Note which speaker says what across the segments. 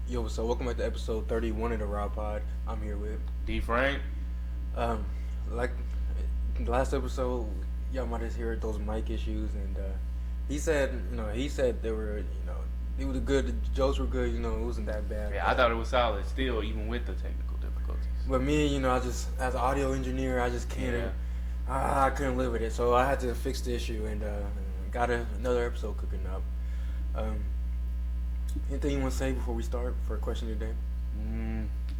Speaker 1: Yo, so welcome back to episode 31 of the Raw Pod. I'm here with,
Speaker 2: D Frank.
Speaker 1: um, like the last episode, y'all might have heard those mic issues, and he said they were, it was good. The jokes were good, it wasn't that bad.
Speaker 2: Yeah, I thought it was solid still, even with the technical difficulties.
Speaker 1: But me, I just as an audio engineer, I just can't.
Speaker 2: Yeah.
Speaker 1: I couldn't live with it, so I had to fix the issue, and got another episode cooking up. Um, Anything you want to say before we start for a question of the day?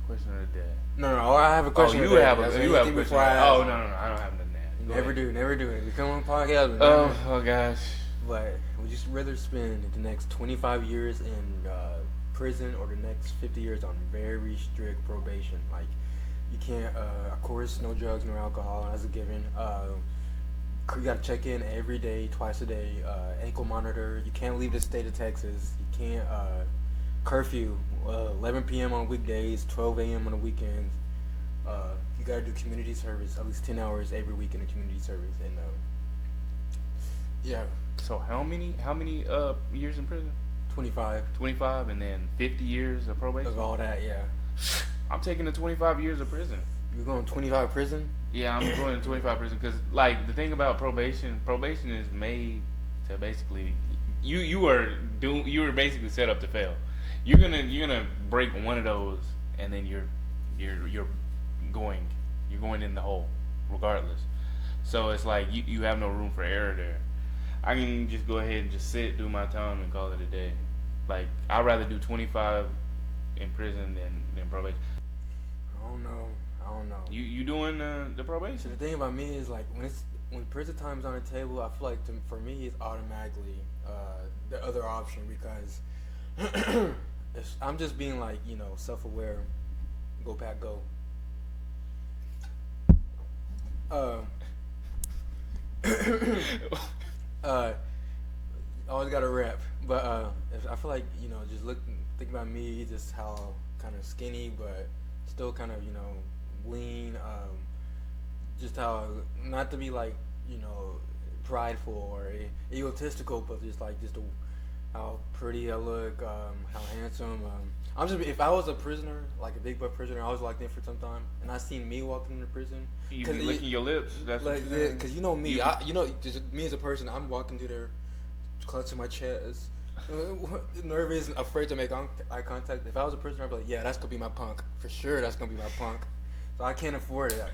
Speaker 2: Question of the day.
Speaker 1: No, I have a question.
Speaker 2: Oh,
Speaker 1: of
Speaker 2: you
Speaker 1: the day.
Speaker 2: have
Speaker 1: That's
Speaker 2: a you have a
Speaker 1: anything
Speaker 2: question.
Speaker 1: before I
Speaker 2: Oh
Speaker 1: ask.
Speaker 2: no, I don't have nothing to add.
Speaker 1: Never do it. We come on podcast.
Speaker 2: Oh gosh.
Speaker 1: But would you rather spend the next 25 years in prison or the next 50 years on very strict probation? Like, you can't, of course, no drugs, no alcohol, as a given. You got to check in every day, twice a day, ankle monitor. You can't leave the state of Texas. You can't, curfew, 11 p.m. on weekdays, 12 a.m. on the weekends. You got to do community service, at least 10 hours every week in the community service. And, yeah,
Speaker 2: So how many years in prison?
Speaker 1: 25
Speaker 2: 25, and then 50 years of probation.
Speaker 1: of all that, yeah.
Speaker 2: I'm taking the 25 years of prison.
Speaker 1: You're going 25 prison?
Speaker 2: Yeah, I'm going to 25 prison because, like, the thing about probation is made to basically you were basically set up to fail. You're gonna break one of those, and then you're going in the hole, regardless. So it's like you have no room for error there. I can just go ahead and just sit, do my time, and call it a day. Like, I'd rather do 25 in prison than probation.
Speaker 1: I don't know.
Speaker 2: You doing the
Speaker 1: So
Speaker 2: probation?
Speaker 1: the thing about me is, like, when prison time's on the table, I feel like for me it's automatically the other option, because I'm just being, like, self-aware. Go pack, go. Always got to rep, but I feel like, just think about me, just how kind of skinny, but still kind of, lean. Just how not to be like, prideful or egotistical, but how pretty I look, how handsome. If I was a prisoner, like a big butt prisoner, I was locked in for some time, and I seen me walking into prison.
Speaker 2: You be licking your lips. That's
Speaker 1: Like,
Speaker 2: what you're saying?
Speaker 1: because me, just me as a person, I'm walking through there, clutching my chest, nervous, afraid to make eye contact. If I was a prisoner, I'd be like, yeah, that's gonna be my punk for sure. That's gonna be my punk. So I can't afford it,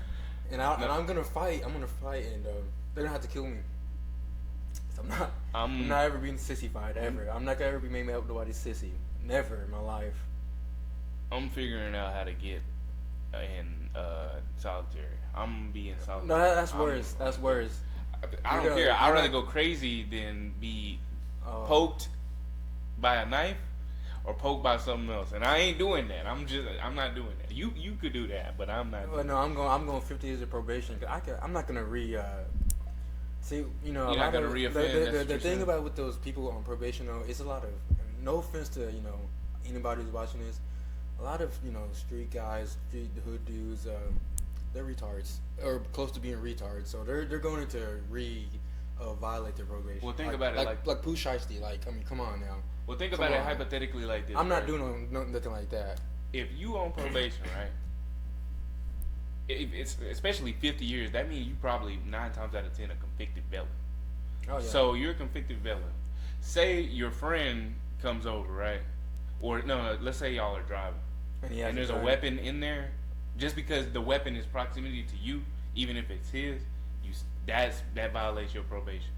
Speaker 1: and I'm gonna fight. And they're gonna have to kill me. So I'm not ever being sissified ever. I'm not gonna ever be made up nobody's sissy. Never in my life.
Speaker 2: I'm figuring out how to get in solitary. I'm being solitary.
Speaker 1: No, that's worse. That's worse.
Speaker 2: I don't care. I'd rather go crazy than be poked by a knife or poked by something else. And I ain't doing that. I'm not doing that. You could do that, but I'm not.
Speaker 1: Well, no, I'm going 50 years of probation. I'm not gonna see.
Speaker 2: You're not gonna reoffend.
Speaker 1: The thing about with those people on probation, though, it's a lot of. No offense to anybody who's watching this. A lot of street guys, street hood dudes, they're retards or close to being retards. So they're going to violate their probation.
Speaker 2: Well, think about it
Speaker 1: like Pooh Shiesty. Like, I mean, come on now.
Speaker 2: Well, think about it hypothetically like this.
Speaker 1: I'm not doing nothing like that.
Speaker 2: If you on probation, right? If it's especially 50 years, that means you probably 9 times out of 10 a convicted felon.
Speaker 1: Oh yeah.
Speaker 2: So you're a convicted felon. Say your friend comes over, right? Or no, let's say y'all are driving, and there's a weapon in there. Just because the weapon is proximity to you, even if it's his, that violates your probation.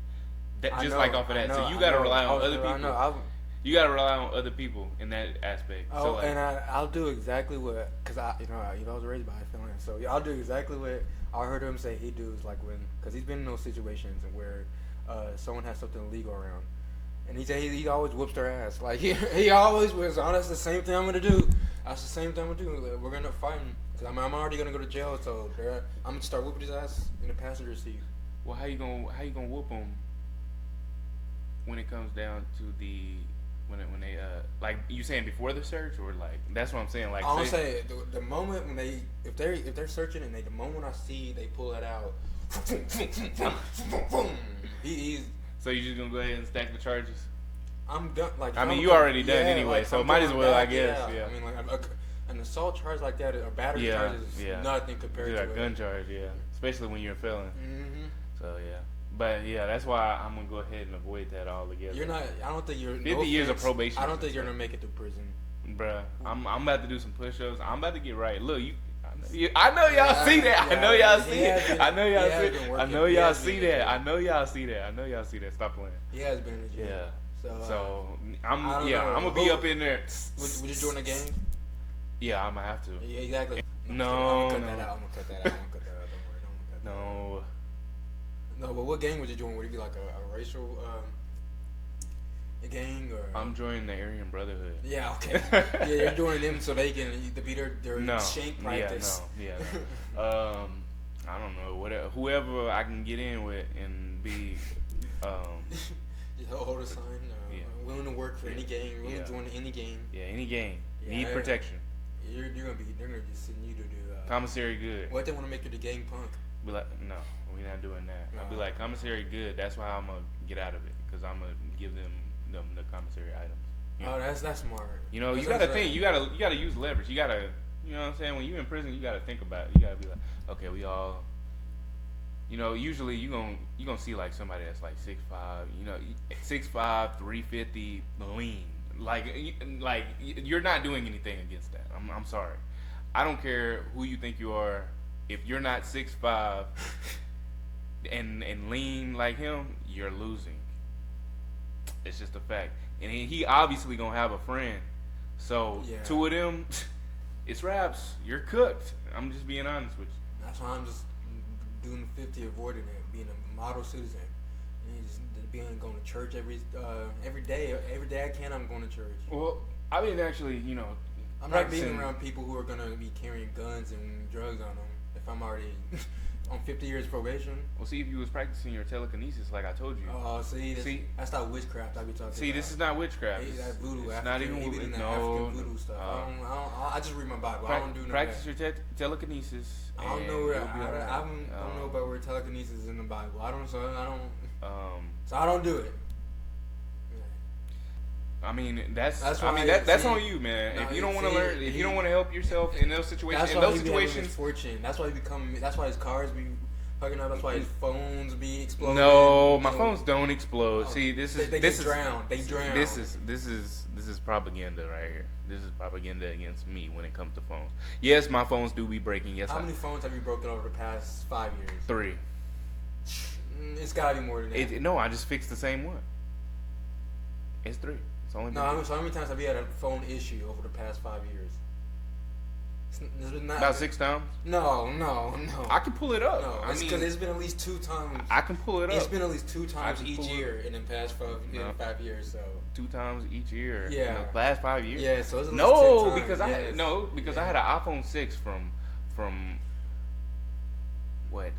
Speaker 2: Off of that, so you gotta rely on other people. You gotta rely on other people in that aspect.
Speaker 1: Oh,
Speaker 2: so
Speaker 1: and I'll do exactly what, cause I was raised by a felon, so I'll do exactly what I heard him say he does, like cause he's been in those situations where someone has something illegal around, and he said he always whoops their ass, like he always was. Oh, that's the same thing I'm gonna do. That's the same thing I'm gonna do. We're gonna fight him, cause I'm already gonna go to jail, so I'm gonna start whooping his ass in the passenger seat.
Speaker 2: Well, how you gonna whoop him when it comes down to when they like you saying before the search, or like that's what I'm saying, like
Speaker 1: I'm say the moment when if they're searching and the moment I see they pull it out, he's
Speaker 2: so you just gonna go ahead and stack the charges?
Speaker 1: I'm done. Like,
Speaker 2: I mean, you already done anyway,
Speaker 1: like,
Speaker 2: so
Speaker 1: I'm
Speaker 2: might as well,
Speaker 1: back,
Speaker 2: I guess. Yeah.
Speaker 1: I mean, like an assault charge like that, a battery charge is nothing compared to
Speaker 2: a gun charge. Yeah, especially when you're a felon.
Speaker 1: Mm-hmm.
Speaker 2: So yeah. But yeah, that's why I'm gonna go ahead and avoid that altogether.
Speaker 1: You're not. I don't think you're.
Speaker 2: 50 years of probation.
Speaker 1: I don't think you're gonna make it to prison.
Speaker 2: Bruh, I'm about to do some push-ups. I'm about to get right. Look, I know y'all see that. I know y'all see it. I know y'all see it. I know y'all see that. I know y'all see that. I know y'all see that. Stop playing.
Speaker 1: He has been in the gym.
Speaker 2: Yeah. So I'm gonna be up in there.
Speaker 1: Would you join the gang?
Speaker 2: Yeah, I'm gonna have to.
Speaker 1: Yeah, exactly.
Speaker 2: No.
Speaker 1: I'm gonna cut that out. Don't worry. Don't worry.
Speaker 2: No.
Speaker 1: No, but what gang would you join? Would it be like a racial a gang or?
Speaker 2: I'm joining the Aryan Brotherhood.
Speaker 1: Yeah, okay. Yeah, you're joining them so they can be their shank practice.
Speaker 2: No. I don't know. Whoever I can get in with and be.
Speaker 1: Just hold a sign. Willing to work for any gang. Willing to join any gang.
Speaker 2: Yeah, any gang. Need protection.
Speaker 1: They're gonna be sending you to do.
Speaker 2: Commissary good.
Speaker 1: What they want to make you the gang punk?
Speaker 2: Be like, no, we're not doing that.
Speaker 1: No.
Speaker 2: I'll be like, commissary good. That's why I'm gonna get out of it because I'm gonna give them the commissary items. You know?
Speaker 1: Oh, that's smart.
Speaker 2: You know, you gotta think. You gotta use leverage. You gotta, you know what I'm saying? When you're in prison, you gotta think about it. You gotta be like, okay, we all. You know, usually you gonna see like somebody that's like 6'5", you know, 6'5", 350, lean. Like you're not doing anything against that. I'm sorry. I don't care who you think you are. If you're not 6'5" and lean like him, you're losing. It's just a fact. And he obviously gonna have a friend. So two of them, it's raps. You're cooked. I'm just being honest with you.
Speaker 1: That's why I'm just doing the 50, avoiding it, being a model citizen, and just going to church every day. Every day I can, I'm going to church.
Speaker 2: Well, I mean, actually, you know,
Speaker 1: I'm not being around people who are going to be carrying guns and drugs on them if I'm already on 50 years probation.
Speaker 2: Well, see, if you was practicing your telekinesis, like I told you.
Speaker 1: Oh, that's not witchcraft I be talking about.
Speaker 2: See, this is not witchcraft.
Speaker 1: That's voodoo.
Speaker 2: It's not even
Speaker 1: African voodoo stuff. I just read my Bible. I don't do no
Speaker 2: practice your telekinesis.
Speaker 1: I don't know where I don't know about where telekinesis is in the Bible. So I don't do it.
Speaker 2: I mean, that's on you, man. If you don't want to learn, if you don't want to help yourself in those situations,
Speaker 1: that's why his cars be fucking up. That's why his phones be exploding.
Speaker 2: No, my phones don't explode. See, they
Speaker 1: drown.
Speaker 2: This is propaganda right here. This is propaganda against me when it comes to phones. Yes, my phones do be breaking. Yes.
Speaker 1: How many phones have you broken over the past 5 years?
Speaker 2: 3.
Speaker 1: It's gotta be more than that.
Speaker 2: No, I just fixed the same one. It's 3. It's only.
Speaker 1: No, so how many times have you had a phone issue over the past 5 years?
Speaker 2: About 6 times.
Speaker 1: No.
Speaker 2: I can pull it up.
Speaker 1: No, it's because it's been at least 2 times.
Speaker 2: I can pull it up.
Speaker 1: It's been at least 2 times each year in the past 5 years. So
Speaker 2: 2 times each year.
Speaker 1: Yeah.
Speaker 2: In the last 5 years.
Speaker 1: Yeah. So it's at least 10 times.
Speaker 2: Because I had an iPhone 6 from what,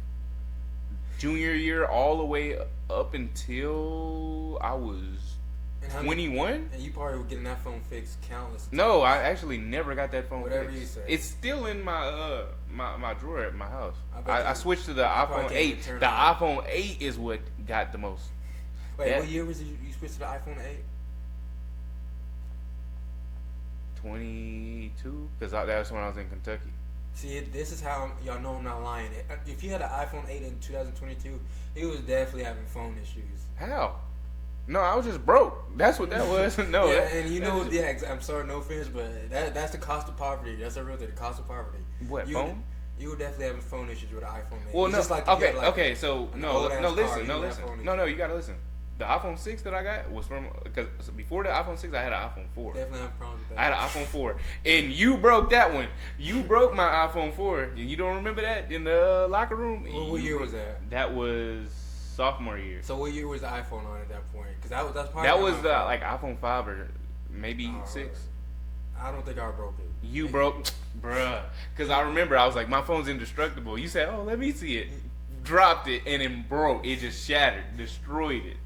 Speaker 2: junior year all the way up until I was 21.
Speaker 1: And you probably were getting that phone fixed countless times.
Speaker 2: No, I actually never got that phone
Speaker 1: Whatever
Speaker 2: fixed.
Speaker 1: You say.
Speaker 2: It's still in my my drawer at my house. I switched to the iPhone 8. The iPhone 8 is what got the most.
Speaker 1: Wait, what year was it you switched to the iPhone 8?
Speaker 2: 22, because that was when I was in Kentucky.
Speaker 1: See, this is how y'all know I'm not lying. If you had an iPhone 8 in 2022, he was definitely having phone issues.
Speaker 2: How? No, I was just broke. That's what that was. No.
Speaker 1: Yeah, and I'm sorry, no offense, but that's the cost of poverty. That's the real thing, the cost of poverty.
Speaker 2: What, phone?
Speaker 1: You were definitely having phone issues with an iPhone 8.
Speaker 2: Well, no.
Speaker 1: Just like
Speaker 2: Okay, so, listen. No, you gotta listen. The iPhone 6 that I got was because before the iPhone 6, I had an iPhone 4.
Speaker 1: Definitely have problems with that.
Speaker 2: I had an iPhone 4. And you broke that one. You broke my iPhone 4. And you don't remember that in the locker room?
Speaker 1: What year was that?
Speaker 2: That was sophomore year.
Speaker 1: So what year was the iPhone on at that point? Because that's part
Speaker 2: that was like iPhone 5 or maybe 6.
Speaker 1: I don't think I broke it.
Speaker 2: You broke, bruh. Because I remember I was like, my phone's indestructible. You said, oh, let me see it. Dropped it and it broke. It just shattered, destroyed it.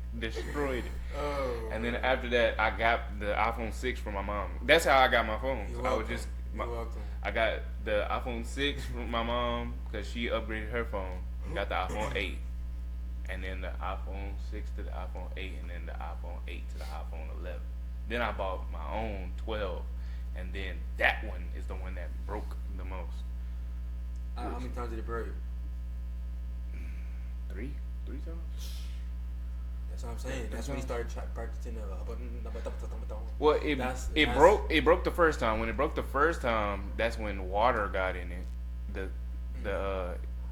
Speaker 2: Oh. And then after that, I got the iPhone 6 from my mom. That's how I got my phone.
Speaker 1: You're welcome.
Speaker 2: I got the iPhone 6 from my mom because she upgraded her phone. Got the iPhone 8. and then the iPhone 6 to the iPhone 8, and then the iPhone 8 to the iPhone 11. Then I bought my own 12, and then that one is the one that broke the most.
Speaker 1: How many times did it break?
Speaker 2: Three times.
Speaker 1: That's what I'm saying. That's when he started practicing
Speaker 2: Well, it broke the first time. When it broke the first time, that's when water got in it.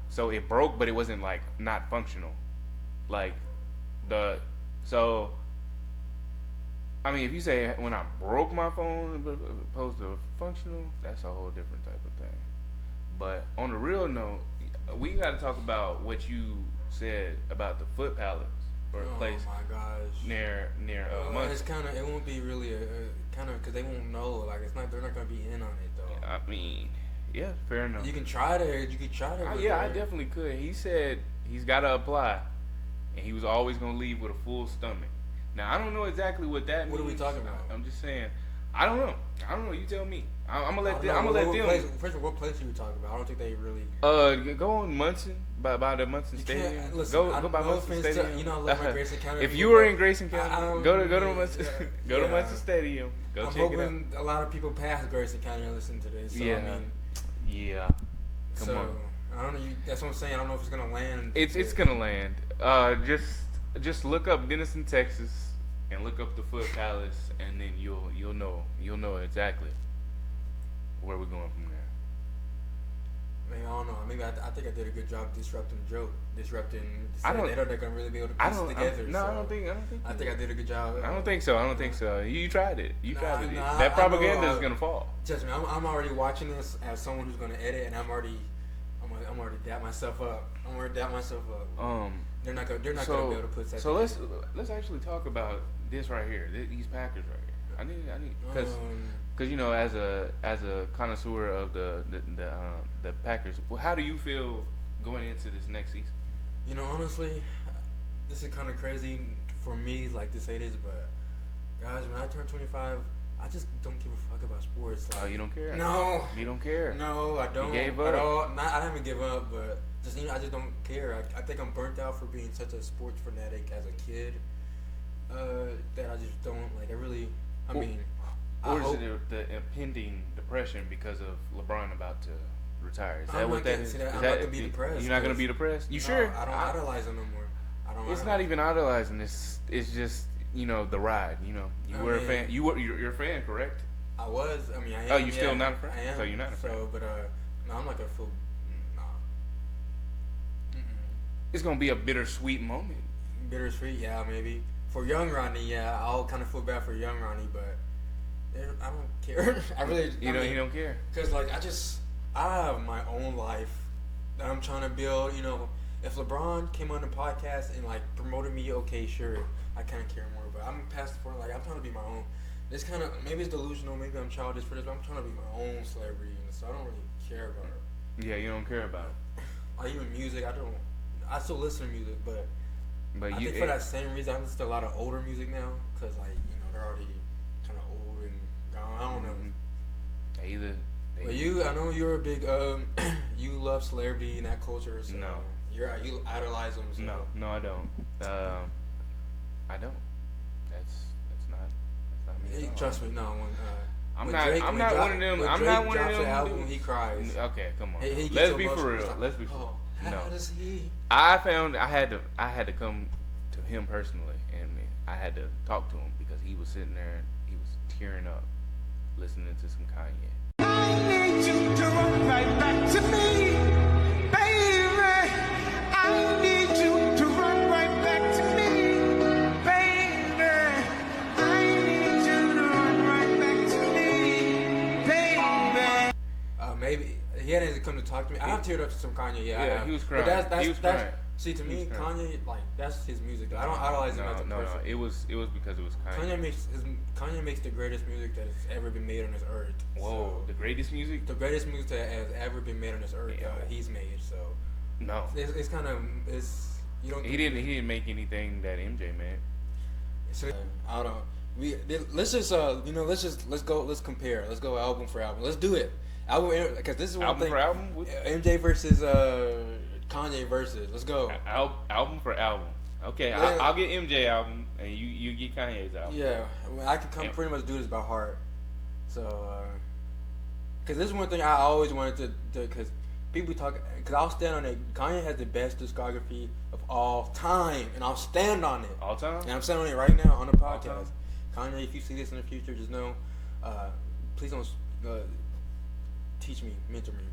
Speaker 2: So it broke, but it wasn't like not functional. Like I mean, if you say when I broke my phone opposed to functional, that's a whole different type of thing. But on the real note, we got to talk about what you said about the Foot Palace or a place near Muncie.
Speaker 1: It's kind of, it won't be really a kind of, because they won't know. Like, it's not, they're not gonna be in on it though.
Speaker 2: I mean, yeah, fair enough.
Speaker 1: You can try to.
Speaker 2: I definitely could. He said he's got to apply, and he was always gonna leave with a full stomach. Now I don't know exactly what that means.
Speaker 1: What are we talking about?
Speaker 2: I'm just saying. I don't know. You tell me. I'm gonna let them.
Speaker 1: First of all, what place are you talking about? I don't think they really.
Speaker 2: Go on Munson by the Munson Stadium. Go by Munson Stadium.
Speaker 1: You know, I love my Grayson County.
Speaker 2: If you were in Grayson County, go to Munson. Go to Munson Stadium. Go check it out.
Speaker 1: I'm hoping a lot of people pass Grayson County and listen to this. So,
Speaker 2: yeah.
Speaker 1: I mean,
Speaker 2: yeah. Come on.
Speaker 1: I don't know. That's what I'm saying. I don't know if it's gonna land.
Speaker 2: It's gonna land. Just look up Denison, Texas, and look up the Foot Palace, and then you'll know exactly where we're going from there.
Speaker 1: Maybe I don't know. Maybe I think I did a good job disrupting the joke, disrupting.
Speaker 2: I don't.
Speaker 1: They don't gonna really be able to piece it together.
Speaker 2: I don't think.
Speaker 1: I think I did a good job.
Speaker 2: I don't think so. You tried it. That propaganda is gonna fall.
Speaker 1: Trust me. I'm already watching this as someone who's gonna edit, and I'm already dap myself up. They're not gonna be able to put that.
Speaker 2: So let's actually talk about this right here. These Packers right here. I need because you know, as a connoisseur of the Packers, well, how do you feel going into this next season?
Speaker 1: You know, honestly, this is kind of crazy for me, like to say this, but guys, when I turn 25, I just don't give a fuck about sports. Like,
Speaker 2: oh, you don't care?
Speaker 1: No,
Speaker 2: you don't care.
Speaker 1: No, I don't.
Speaker 2: You gave up?
Speaker 1: At all. I haven't given up, but I just don't care. I think I'm burnt out for being such a sports fanatic as a kid. That I just don't like.
Speaker 2: Or is it the impending depression because of LeBron about to retire? Is that what that is?
Speaker 1: I'm not gonna be depressed.
Speaker 2: You're not gonna be depressed? You sure?
Speaker 1: I don't idolize him no more.
Speaker 2: It's not even idolizing. It's just, you know, the ride. You know, you're a fan. You're a fan, correct?
Speaker 1: I was. I mean, I am.
Speaker 2: Oh, you're still not a fan?
Speaker 1: I am.
Speaker 2: So you're not a fan.
Speaker 1: So, but no, I'm like a full. Nah.
Speaker 2: It's gonna be a bittersweet moment.
Speaker 1: Bittersweet, yeah, maybe. For young Ronnie, yeah, I'll kind of feel bad for young Ronnie, but I don't care. I really.
Speaker 2: You don't care.
Speaker 1: Cause like I have my own life that I'm trying to build. You know, if LeBron came on the podcast and like promoted me, okay, sure, I kind of care more. But I'm past the point. Like I'm trying to be my own. It's kind of maybe it's delusional. Maybe I'm childish for this, but I'm trying to be my own celebrity, and so I don't really care about it.
Speaker 2: Yeah, you don't care about it.
Speaker 1: Like even music, I still listen to music, but I think for that same reason, I listen to a lot of older music now, cause like they're already kind of old and gone. I don't know. But I know you're a big you love celebrity and that culture. So
Speaker 2: no,
Speaker 1: you idolize them. So.
Speaker 2: No, I don't. I don't. That's not me.
Speaker 1: Trust me, no.
Speaker 2: I'm not one of them. I'm not one of them.
Speaker 1: Album, he cries.
Speaker 2: Okay, come on.
Speaker 1: He
Speaker 2: Let's be for real. Let's be for real.
Speaker 1: How does he?
Speaker 2: I found I had to come to him personally, and I had to talk to him because he was sitting there and he was tearing up, listening to some Kanye.
Speaker 3: I need you to run right back to me, baby. I need you to run right back to me, baby. I need you to run right back to me, baby.
Speaker 1: Maybe he hadn't come to talk to me. I have teared up to some Kanye.
Speaker 2: Yeah, he was crying.
Speaker 1: But
Speaker 2: he was crying.
Speaker 1: See, to me, Kanye, like that's his music. I don't idolize him as a person.
Speaker 2: No, it was because it was Kanye.
Speaker 1: Kanye makes the greatest music that has ever been made on this earth.
Speaker 2: Whoa,
Speaker 1: so,
Speaker 2: the greatest music?
Speaker 1: The greatest music that has ever been made on this earth. He's made. So
Speaker 2: no,
Speaker 1: it's kind of you don't.
Speaker 2: He didn't make anything that MJ made.
Speaker 1: So I don't. Let's compare. Let's go album for album. Let's do it. Album, because this is one
Speaker 2: album
Speaker 1: thing.
Speaker 2: For album?
Speaker 1: MJ versus Kanye versus. Let's go.
Speaker 2: Album for album. Okay,
Speaker 1: Yeah.
Speaker 2: I'll get MJ album, and you get Kanye's album.
Speaker 1: Yeah, I can pretty much do this by heart. So, because this is one thing I always wanted to because people talk, because I'll stand on it. Kanye has the best discography of all time, and I'll stand on it.
Speaker 2: All time?
Speaker 1: And I'm standing on it right now on the
Speaker 2: All
Speaker 1: podcast. Kanye, if you see this in the future, just know, please don't teach me, mentor me.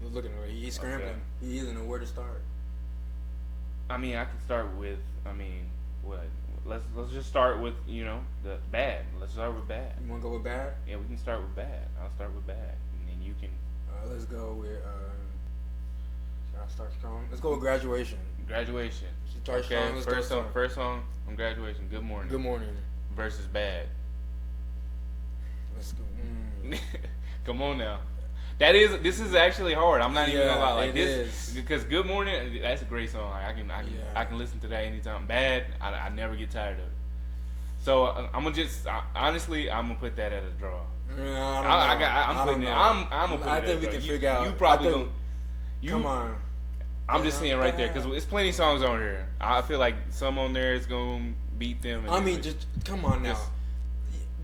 Speaker 1: He's looking away. He's scrambling.
Speaker 2: Okay.
Speaker 1: He doesn't know where to start.
Speaker 2: I mean, I can start with. I mean, what? Let's just start with the bad. Let's start with bad.
Speaker 1: You want to go with bad?
Speaker 2: Yeah, we can start with bad. I'll start with bad, and then you can.
Speaker 1: Let's go with. Should I start strong? Let's go with Graduation.
Speaker 2: Graduation.
Speaker 1: Start strong. Let's
Speaker 2: first
Speaker 1: go
Speaker 2: song.
Speaker 1: strong.
Speaker 2: First song on Graduation. Good morning.
Speaker 1: Good morning.
Speaker 2: Versus bad.
Speaker 1: Let's go.
Speaker 2: Come on now. This is actually hard. I'm not even gonna lie. Like
Speaker 1: it
Speaker 2: this
Speaker 1: is.
Speaker 2: because Good Morning, that's a great song. Like, I can listen to that anytime. Bad, I never get tired of it. So I'm gonna just honestly, I'm gonna put that at a draw. I'm putting it. I'm gonna put it.
Speaker 1: I think we can figure out.
Speaker 2: You probably gonna.
Speaker 1: Come on.
Speaker 2: I'm just saying right there because it's plenty of songs on here. I feel like some on there is gonna beat them.
Speaker 1: I mean, just come on now.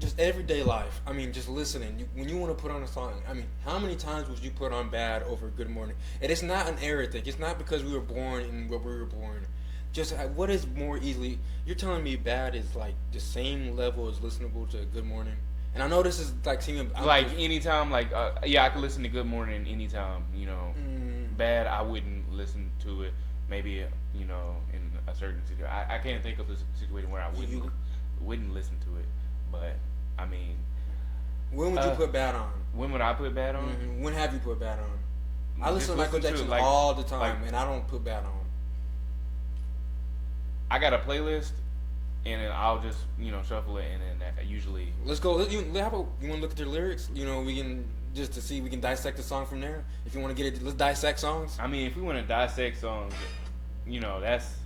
Speaker 1: Just everyday life. I mean, just listening. When you want to put on a song, I mean, how many times would you put on Bad over Good Morning? And it's not an era thing. It's not because we were born in what we were born. Just what is more easily? You're telling me Bad is like the same level as listenable to Good Morning? And I know this is like seeming
Speaker 2: like anytime. Like I can listen to Good Morning anytime. Bad, I wouldn't listen to it. Maybe in a certain situation. I can't think of a situation where I wouldn't listen to it. But I mean,
Speaker 1: when would you put Bad on?
Speaker 2: When would I put Bad on?
Speaker 1: Mm-hmm. When have you put Bad on? I listen to Michael Jackson
Speaker 2: like,
Speaker 1: all the time, and I don't put Bad on.
Speaker 2: I got a playlist, and then I'll just shuffle it, and then usually.
Speaker 1: Let's go. How about you want to look at the lyrics? We can just to see we can dissect the song from there. If you want to get it, let's dissect songs.
Speaker 2: I mean, if we want to dissect songs, that's.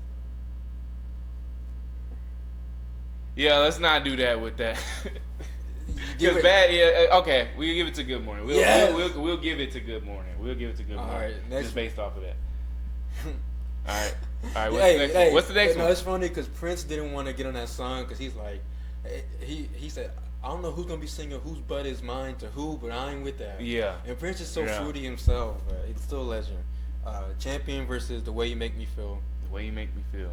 Speaker 2: Yeah, let's not do that with that. Because Bad, okay, we'll give it to Good Morning. We'll give it to Good Morning. We'll give it to Good Morning. All right, just based off of that. All right. What's the next one?
Speaker 1: No, it's funny because Prince didn't want to get on that song because he's like, he said, I don't know who's gonna be singing whose butt is mine to who, but I ain't with that.
Speaker 2: Yeah.
Speaker 1: And Prince is so fruity himself. He's still a legend. Champion versus The Way You Make Me Feel.
Speaker 2: The Way You Make Me Feel.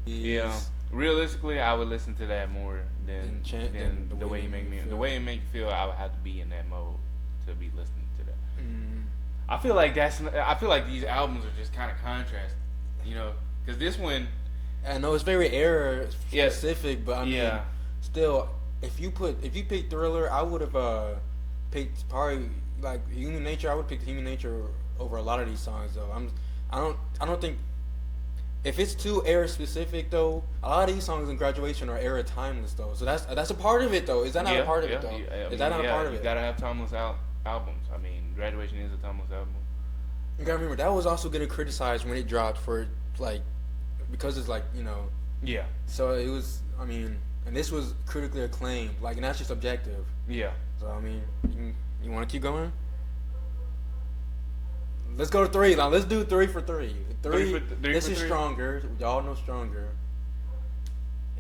Speaker 2: Yeah. Realistically, I would listen to that more than The Way You Make Me Feel. The Way You Make Me Feel, I would have to be in that mode to be listening to that. Mm. I feel like these albums are just kind of contrast, because this one.
Speaker 1: I know it's very era specific, but I mean, still, if you picked Thriller, I would have picked probably like Human Nature. I would pick Human Nature over a lot of these songs though. I don't think. If it's too era specific though, a lot of these songs in Graduation are era timeless though. So that's a part of it though. Is that not a part of it though? Is that not a part of it?
Speaker 2: You gotta have timeless albums. I mean, Graduation is a timeless album.
Speaker 1: You gotta remember that was also getting criticized when it dropped for like because it's like
Speaker 2: Yeah.
Speaker 1: So it was. I mean, and this was critically acclaimed. Like, and that's just objective.
Speaker 2: Yeah.
Speaker 1: So I mean, you want to keep going? Let's go to 3. Now let's do 3 for 3. This is Stronger. Y'all know Stronger.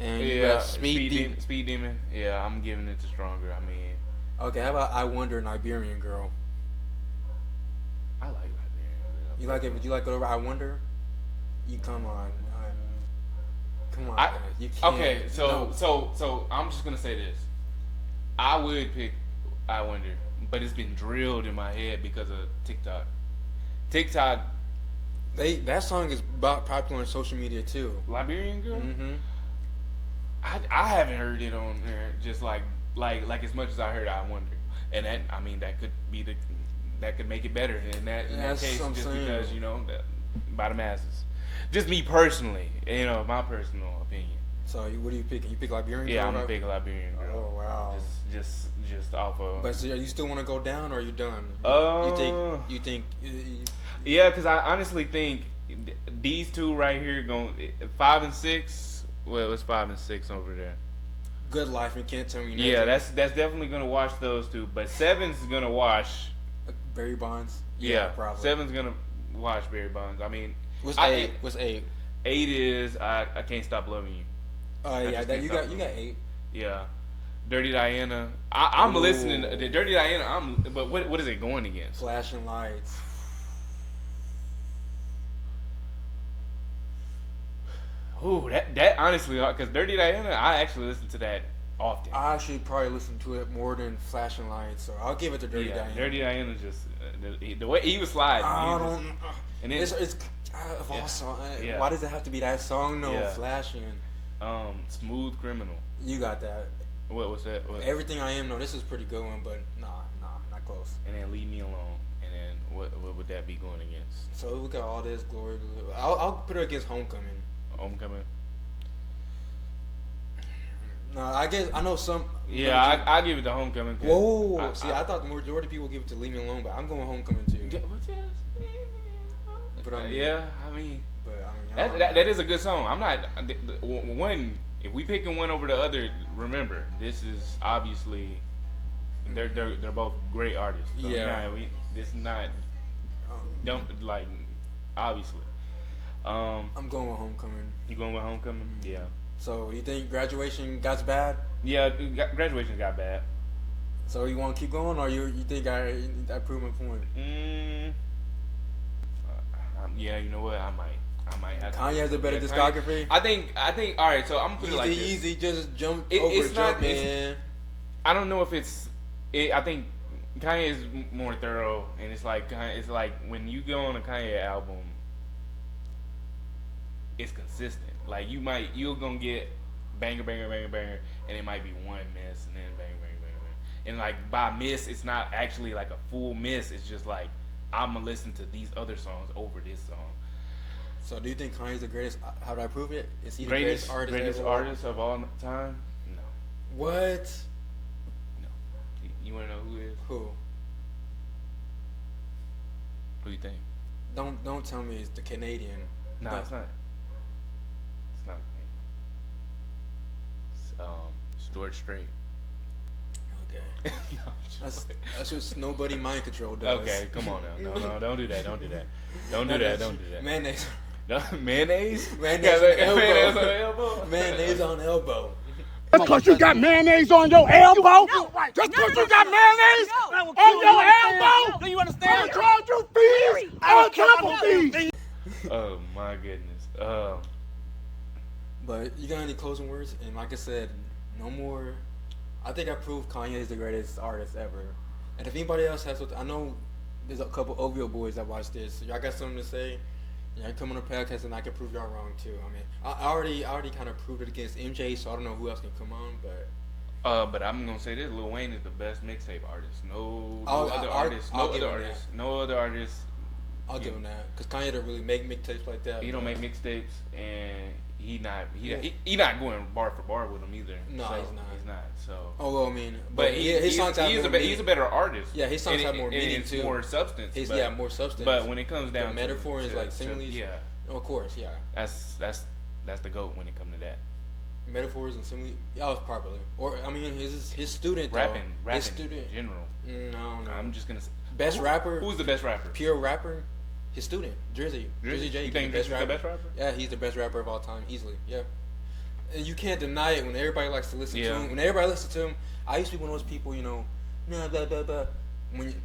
Speaker 1: And you got Speed
Speaker 2: Demon. Yeah, I'm giving it to Stronger. I mean.
Speaker 1: Okay, how about I Wonder, Iberian Girl?
Speaker 2: I like Iberian Girl.
Speaker 1: You like it? Would you like it over I Wonder? You come on. You can't.
Speaker 2: Okay, so I'm just gonna say this. I would pick I Wonder, but it's been drilled in my head because of TikTok.
Speaker 1: That song is popular on social media too.
Speaker 2: Liberian Girl.
Speaker 1: Mm-hmm.
Speaker 2: I haven't heard it on there just like as much as I heard I Wonder, and that could make it better in that case just because by the masses. Just me personally, my personal opinion.
Speaker 1: So what do you pick? You pick Liberian Girl?
Speaker 2: Yeah, I'm gonna pick Liberian Girl.
Speaker 1: Oh wow.
Speaker 2: Just off of.
Speaker 1: But so you still want to go down, or are you done? You think?
Speaker 2: Yeah, because I honestly think these two right here 5 and 6. Well, it's 5 and 6 over there.
Speaker 1: Good Life and Can't Tell Me Nothing.
Speaker 2: Yeah, that's definitely gonna wash those two. But 7's gonna wash.
Speaker 1: Barry Bonds.
Speaker 2: Yeah,
Speaker 1: probably.
Speaker 2: 7's gonna watch Barry Bonds. I mean,
Speaker 1: What's 8? What's 8?
Speaker 2: 8 is I Can't Stop Loving You.
Speaker 1: Oh yeah, you got 8.
Speaker 2: Yeah, Dirty Diana. I'm listening to Dirty Diana. But what is it going against?
Speaker 1: Flashing Lights.
Speaker 2: Ooh, that honestly, because Dirty Diana, I actually listen to that often.
Speaker 1: I actually probably listen to it more than Flashing Lights, so I'll give it to Dirty Diana.
Speaker 2: Dirty Diana just the way he was sliding.
Speaker 1: And then it's why does it have to be that song? No, Flashing.
Speaker 2: Smooth Criminal.
Speaker 1: You got that.
Speaker 2: What was that?
Speaker 1: Everything I Am. No, this is a pretty good one, but nah, not close.
Speaker 2: And then Leave Me Alone. And then what would that be going against?
Speaker 1: So we got All This Glory. I'll put it against Homecoming.
Speaker 2: Homecoming.
Speaker 1: No, I guess I know some.
Speaker 2: Yeah, I give it to Homecoming.
Speaker 1: Whoa! I thought the majority of people give it to Leave Me Alone, but I'm going Homecoming too. But
Speaker 2: that is a good song. I'm not one. If we picking one over the other, remember this is obviously they're both great artists. So this is not obviously.
Speaker 1: I'm going with Homecoming.
Speaker 2: You going with Homecoming? Yeah.
Speaker 1: So you think Graduation got bad?
Speaker 2: Yeah, Graduation got bad.
Speaker 1: So you want to keep going, or you think I proved my point?
Speaker 2: Yeah, you know what? I might have to.
Speaker 1: Kanye has a better discography.
Speaker 2: I think. All right, so I'm gonna put it like this.
Speaker 1: Easy, just jump over man.
Speaker 2: I don't know if it's. I think Kanye is more thorough, and it's like when you go on a Kanye album, it's consistent. Like you're gonna get banger, banger, banger, banger, and it might be one miss, and then banger, banger, banger, banger. And like by miss, it's not actually like a full miss. It's just like I'm gonna listen to these other songs over this song.
Speaker 1: So do you think Kanye's the greatest? How do I prove it? Is he the
Speaker 2: greatest artist of all time? No.
Speaker 1: What?
Speaker 2: No. You wanna know who is?
Speaker 1: Who?
Speaker 2: Who you think?
Speaker 1: Don't tell me it's the Canadian.
Speaker 2: No, it's not. It's not. It's George Strait.
Speaker 1: Okay. That's what Nobody Mind Control does.
Speaker 2: Okay, come on now. No, don't do that. Don't do that.
Speaker 1: Mayonnaise.
Speaker 2: Mayonnaise?
Speaker 1: Mayonnaise on elbow. Mayonnaise on elbow.
Speaker 4: Just because you got mayonnaise on your elbow? Just because you got mayonnaise on your elbow? Do you understand? I'm trying to fees on top of fees.
Speaker 2: Oh my goodness.
Speaker 1: But you got any closing words? And like I said, no more. I think I proved Kanye is the greatest artist ever. And if anybody else has, I know there's a couple OVO boys that watch this. Y'all got something to say? Y'all come on the podcast and I can prove y'all wrong too. I mean, I already kind of proved it against MJ, so I don't know who else can come on, but.
Speaker 2: But I'm gonna say this: Lil Wayne is the best mixtape artist. No other artist.
Speaker 1: I'll give him that because Kanye don't really make mixtapes like that.
Speaker 2: He don't make mixtapes, and he not going bar for bar with him either.
Speaker 1: No,
Speaker 2: so
Speaker 1: he's not.
Speaker 2: He's not. So.
Speaker 1: Oh well, I mean,
Speaker 2: but his songs have more meaning. He's a better artist.
Speaker 1: Yeah, his songs have more meaning too.
Speaker 2: More substance.
Speaker 1: More substance.
Speaker 2: But when it comes down
Speaker 1: the metaphor is like similes.
Speaker 2: Yeah.
Speaker 1: Of course, yeah.
Speaker 2: That's the GOAT when it comes to that.
Speaker 1: Metaphors and similes. Yeah, probably. Or I mean, his student
Speaker 2: rapping
Speaker 1: his student
Speaker 2: in general.
Speaker 1: No.
Speaker 2: I'm just gonna say
Speaker 1: best rapper.
Speaker 2: Who's the best rapper?
Speaker 1: Pure rapper. His student, Drizzy J.
Speaker 2: You think he's the best rapper?
Speaker 1: Yeah, he's the best rapper of all time, easily. Yeah. And you can't deny it when everybody likes to listen to him. When everybody listens to him, I used to be one of those people, blah blah blah.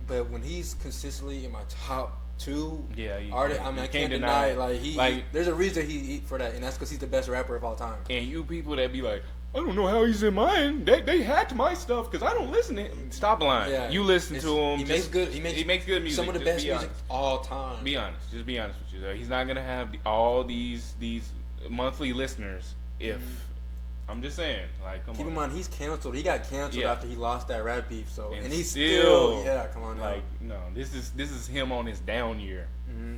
Speaker 1: But when he's consistently in my top two artists, I can't deny it. There's a reason he for that, and that's because he's the best rapper of all time.
Speaker 2: And you people that be like, I don't know how he's in mine. They hacked my stuff because I don't listen to it. Stop lying. Yeah, you listen to him.
Speaker 1: He makes good music. Some of the best music of all time.
Speaker 2: Be honest. Just be honest with you. He's not gonna have all these monthly listeners if. I'm just saying, come on.
Speaker 1: Keep in mind, he's canceled. He got canceled after he lost that rap beef. So and he's
Speaker 2: still
Speaker 1: come on now.
Speaker 2: No, this is him on his down year.
Speaker 1: Mm-hmm.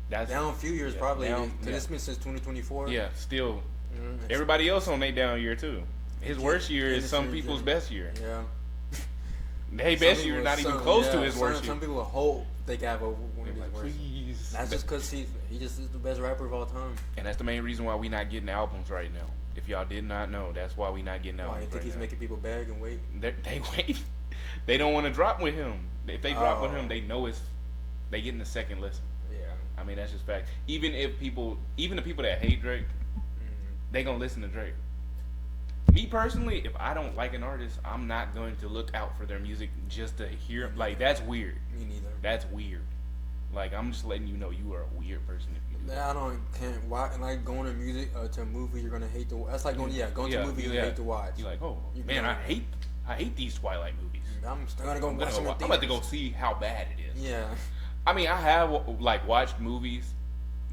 Speaker 1: That's down a few years probably. It's been since 2024.
Speaker 2: Yeah, still. Mm-hmm. Everybody else on their down year too. His worst year is some people's best year.
Speaker 1: Yeah.
Speaker 2: Their best year not even close to his worst year.
Speaker 1: Some people hope they can have one of his worst.
Speaker 2: Please.
Speaker 1: That's just because he just is the best rapper of all time.
Speaker 2: And that's the main reason why we not getting albums right now. If y'all did not know, that's why we not getting albums.
Speaker 1: Why you think he's making people beg and wait?
Speaker 2: They wait. they don't want to drop with him. If they drop with him, they know they getting the second listen.
Speaker 1: Yeah.
Speaker 2: I mean, that's just fact. Even the people that hate Drake, they gonna listen to Drake. Me personally, if I don't like an artist, I'm not going to look out for their music just to hear. Like, that's weird.
Speaker 1: Me neither.
Speaker 2: That's weird. Like, I'm just letting you know you are a weird person if you do that.
Speaker 1: Can't watch, like going to music to a movie you're gonna hate to. That's like going to a movie you hate to watch.
Speaker 2: You're like, oh man, I hate these Twilight movies.
Speaker 1: I'm still gonna go watch them.
Speaker 2: I'm about to go see how bad it is.
Speaker 1: Yeah.
Speaker 2: I mean, I have like watched movies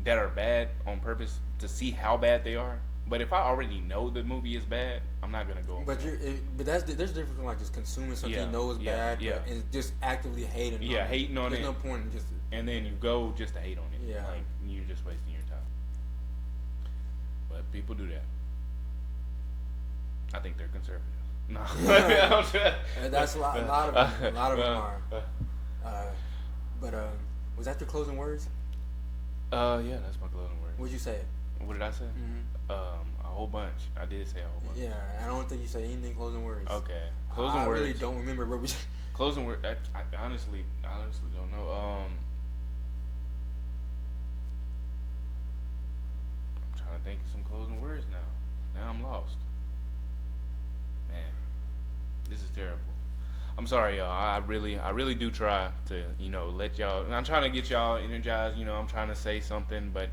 Speaker 2: that are bad on purpose to see how bad they are. But if I already know the movie is bad, I'm not gonna go.
Speaker 1: But there's a difference between like just consuming something you know is bad, and just actively hating.
Speaker 2: Hating on it.
Speaker 1: There's no point in just.
Speaker 2: And then you go just to hate on it.
Speaker 1: Yeah.
Speaker 2: Like you're just wasting your time. But people do that. I think they're conservative. No.
Speaker 1: That's a lot of them. A lot of them are. But was that your closing words?
Speaker 2: Yeah, that's my closing words.
Speaker 1: What'd you say?
Speaker 2: What did I say?
Speaker 1: Mm-hmm.
Speaker 2: A whole bunch. I did say a whole bunch.
Speaker 1: Yeah, I don't think you said anything closing words.
Speaker 2: Okay. Closing words.
Speaker 1: I really don't remember what we said.
Speaker 2: Closing word. I honestly don't know. I'm trying to think of some closing words now. Now I'm lost. Man, this is terrible. I'm sorry, y'all. I really do try to, let y'all. I'm trying to get y'all energized. I'm trying to say something, but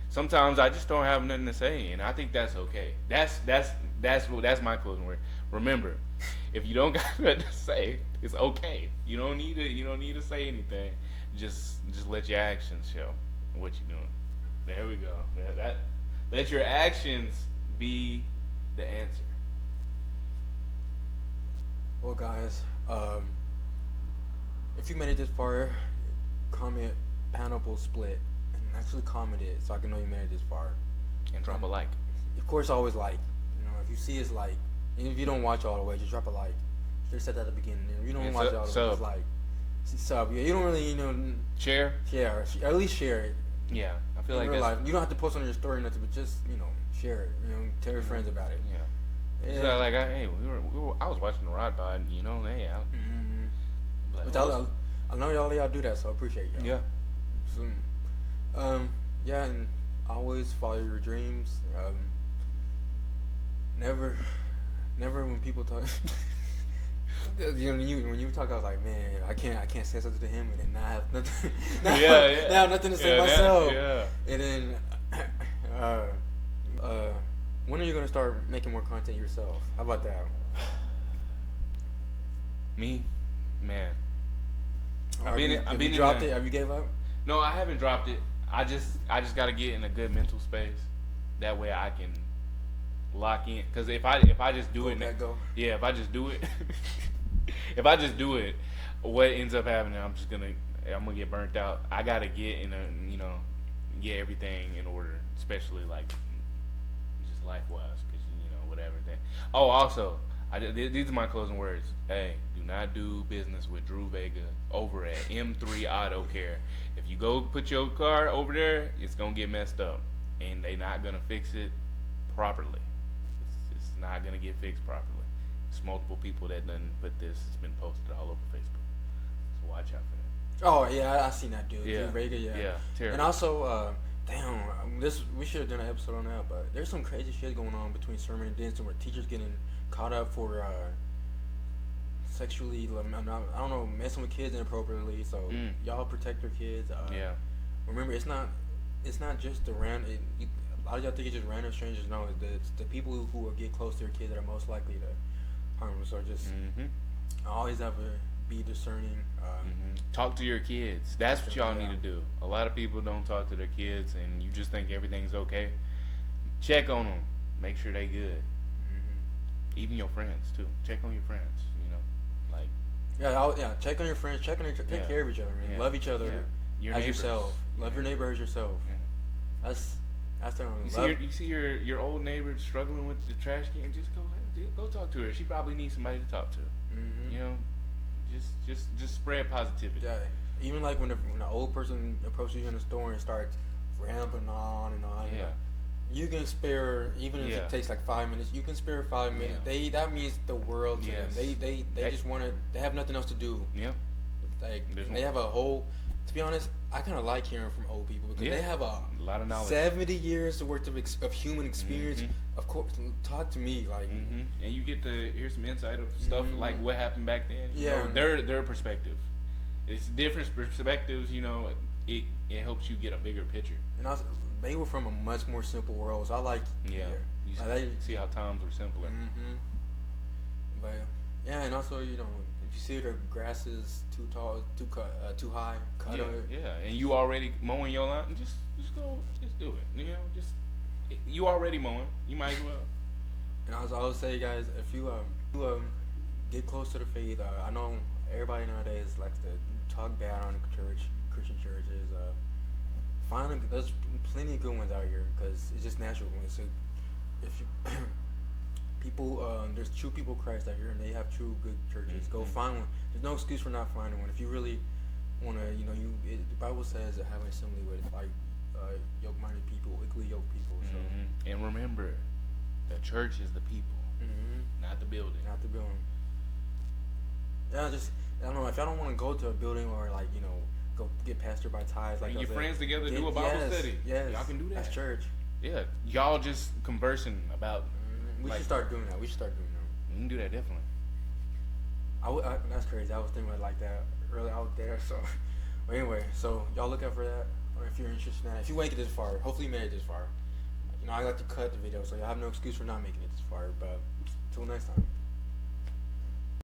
Speaker 2: sometimes I just don't have nothing to say, and I think that's okay. That's my closing word. Remember, if you don't got nothing to say, it's okay. You don't need to say anything. Just let your actions show what you're doing. There we go. Let your actions be the answer.
Speaker 1: Well, guys, if you made it this far, comment Pineapple Split and actually comment it so I can know you made it this far.
Speaker 2: And drop a like.
Speaker 1: Of course, always like. If you see us like, and if you don't watch all the way, just drop a like. Just said that at the beginning. If you don't
Speaker 2: And
Speaker 1: watch all the way, just like. Sub. Yeah, you don't really,
Speaker 2: Share.
Speaker 1: Share. At least share it.
Speaker 2: Yeah, I feel like
Speaker 1: real life. You don't have to post on your story or nothing, but just share it. Tell your friends about it.
Speaker 2: Yeah.
Speaker 1: Yeah.
Speaker 2: So like, I was watching the Rod Pod, hey, out.
Speaker 1: But I know y'all do that, so I appreciate y'all.
Speaker 2: Yeah.
Speaker 1: So, yeah, and always follow your dreams. Never when people talk. When you talk, I was like, man, I can't say something to him, and then now I have nothing. Now I have nothing to say myself. And then, when are you gonna start making more content yourself? How about that?
Speaker 2: Me, man.
Speaker 1: Have you dropped it? Have you gave up?
Speaker 2: No, I haven't dropped it. I just gotta get in a good mental space. That way I can lock in. Cause if I just do if I just do it, if I just do it, what ends up happening? I'm gonna get burnt out. I gotta get get everything in order, especially like just life wise, cause whatever thing. Oh, also, these are my closing words. Hey, do not do business with Drew Vega over at M3 Auto Care. If you go put your car over there, it's gonna get messed up, and they not gonna fix it properly. It's not gonna get fixed properly. It's multiple people that done put this. It's been posted all over Facebook. So watch out for that.
Speaker 1: Oh yeah, I seen that dude.
Speaker 2: Yeah.
Speaker 1: Drew Vega, yeah.
Speaker 2: Yeah, terrible.
Speaker 1: And also, we should have done an episode on that, but there's some crazy shit going on between Sermon and Denson where teachers getting caught up for sexually, I don't know, messing with kids inappropriately. So y'all protect your kids.
Speaker 2: Yeah.
Speaker 1: Remember, it's not just the random. A lot of y'all think it's just random strangers. No, it's the people who will get close to your kids that are most likely to harm them. So just always have to be discerning.
Speaker 2: Talk to your kids. That's what y'all need to do. A lot of people don't talk to their kids, and you just think everything's okay. Check on them. Make sure they good. Even your friends too. Check on your friends.
Speaker 1: Check on your friends. Take care of each other, man. Love each other as yourself. Love your neighbor as yourself. That's the only.
Speaker 2: You see your old neighbor struggling with the trash can. Just go talk to her. She probably needs somebody to talk to. Just spread positivity.
Speaker 1: Yeah. Even like when an old person approaches you in the store and starts rambling on and on.
Speaker 2: Yeah.
Speaker 1: You can spare, even if it takes like 5 minutes. You can spare 5 minutes. That means the world to them. They just want to. They have nothing else to do.
Speaker 2: Yeah.
Speaker 1: Like they have a whole. To be honest, I kind of like hearing from old people because they have a
Speaker 2: lot of knowledge.
Speaker 1: 70 years worth of human experience. Of course, talk to me like.
Speaker 2: And you get to hear some insight of stuff like what happened back then.
Speaker 1: Yeah.
Speaker 2: You know, their perspective. It's different perspectives. You know, it helps you get a bigger picture.
Speaker 1: And also, they were from a much more simple world, so I like.
Speaker 2: Yeah. You see how times were simpler.
Speaker 1: But yeah, and also if you see the grass is too tall, too high, cut it.
Speaker 2: Yeah, and you already mowing your lawn, just do it. You know, you already mowing. You might as well.
Speaker 1: And I would say, guys, if you get close to the faith, I know everybody nowadays likes to talk bad on Christian churches. There's plenty of good ones out here because it's just natural. So if you there's true people of Christ out here, and they have true good churches. Go find one. There's no excuse for not finding one. If you really want to, the Bible says that have an assembly with yoke-minded people, equally yoked people. So.
Speaker 2: And remember, the church is the people, not the building.
Speaker 1: Not the building. Yeah, I don't know. If I don't want to go to a building or go get pastored by ties,
Speaker 2: bring your friends together, do a Bible study.
Speaker 1: Yes,
Speaker 2: y'all can do that.
Speaker 1: That's church.
Speaker 2: Yeah, y'all just conversing about.
Speaker 1: We should start doing that. We
Speaker 2: can do that definitely.
Speaker 1: That's crazy. I was thinking about it like that early out there. So, but anyway, so y'all look out for that, or if you're interested in that. If you make it this far, hopefully you made it this far. I like to cut the video, so you have no excuse for not making it this far. But until next time.